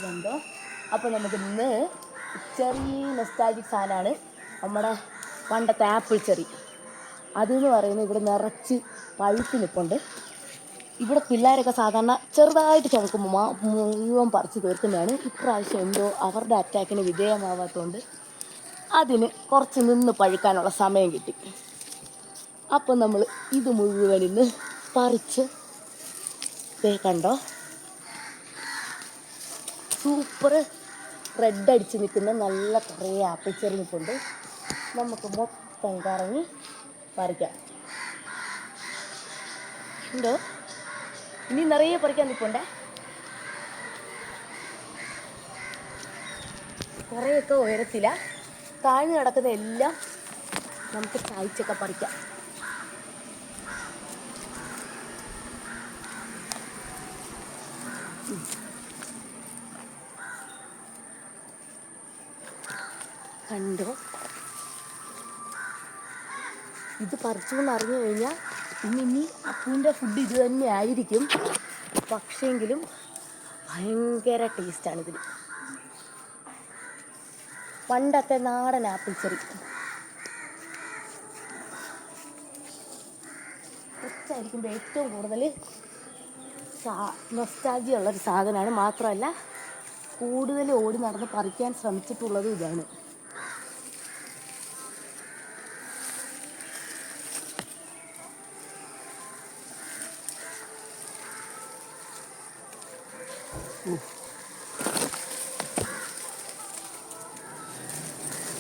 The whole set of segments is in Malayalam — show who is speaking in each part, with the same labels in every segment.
Speaker 1: കണ്ടോ. അപ്പോൾ നമുക്ക് ഇന്ന് ചെറിയ നൊസ്റ്റാൾജിക് സാധനമാണ് നമ്മുടെ പണ്ടത്തെ ആപ്പിൾ ചെറി. അതെന്ന് പറയുന്നത് ഇവിടെ നിറച്ച് പഴുത്ത് നിൽപ്പുണ്ട്. ഇവിടെ പിള്ളേരൊക്കെ സാധാരണ ചെറുതായിട്ട് ചുമക്കുമ്പോൾ മുഴുവൻ പറിച്ച് തീർക്കുന്നതാണ്. ഇപ്രാവശ്യം എന്തോ അവരുടെ അറ്റാക്കിന് വിധേയമാവാത്തതുകൊണ്ട് അതിന് കുറച്ച് നിന്ന് പഴുക്കാനുള്ള സമയം കിട്ടി. അപ്പം നമ്മൾ ഇത് മുഴുവൻ ഇന്ന് പറിച്ച് കണ്ടോ, സൂപ്പർ റെഡ് അടിച്ച് നിൽക്കുന്ന നല്ല കുറേ ആപ്പിൾ ചെറി നിൽപ്പുണ്ട്. നമുക്ക് മൊത്തം കറങ്ങി പറിക്കാം. ഉണ്ടോ? ഇനി നിറയെ പറിക്കാൻ നിൽപ്പുണ്ടേ. കുറേയൊക്കെ ഉയരത്തില്ല, താഴ്ന്നു കിടക്കുന്ന എല്ലാം നമുക്ക് ചായച്ചൊക്കെ പറിക്കാം. കണ്ടോ, ഇത് പറിച്ചുകൊണ്ട് അറിഞ്ഞു കഴിഞ്ഞാൽ ഇനി അപ്പൂൻ്റെ ഫുഡ് ഇത് തന്നെ ആയിരിക്കും. പക്ഷേങ്കിലും ഭയങ്കര ടേസ്റ്റാണിതിന്. പണ്ടത്തെ നാടൻ ആപ്പിൾ ചെറി കൊച്ചായിരിക്കുമ്പോൾ ഏറ്റവും കൂടുതൽ നൊസ്റ്റാൾജിയ ഉള്ളൊരു സാധനമാണ്. മാത്രമല്ല കൂടുതൽ ഓടി നടന്ന് പറിക്കാൻ ശ്രമിച്ചിട്ടുള്ളതും ഇതാണ്.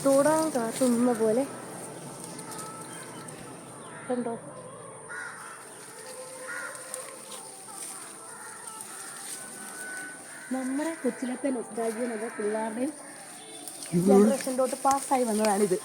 Speaker 1: തൊടാൻ കാത്തുന്ന പോലെ കണ്ടോ. നമ്മുടെ കൊച്ചിലത്തെ നൊസ്റ്റാൾജിയ നമ്മുടെ പിള്ളേരുടെയും ജനറേഷനിലോട്ട് പാസ്സായി വന്നതാണിത്.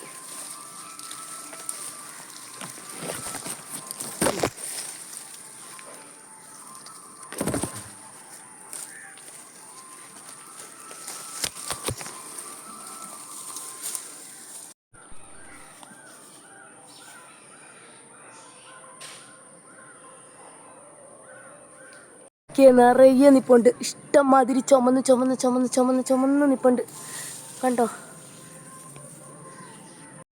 Speaker 1: നിറയെ നിപ്പുണ്ട്, ഇഷ്ടംമാതിരി ചുമന്ന് ചുമന്ന് ചുമന്ന് ചുമന്ന് ചുമന്ന് നിപ്പുണ്ട്. കണ്ടോ.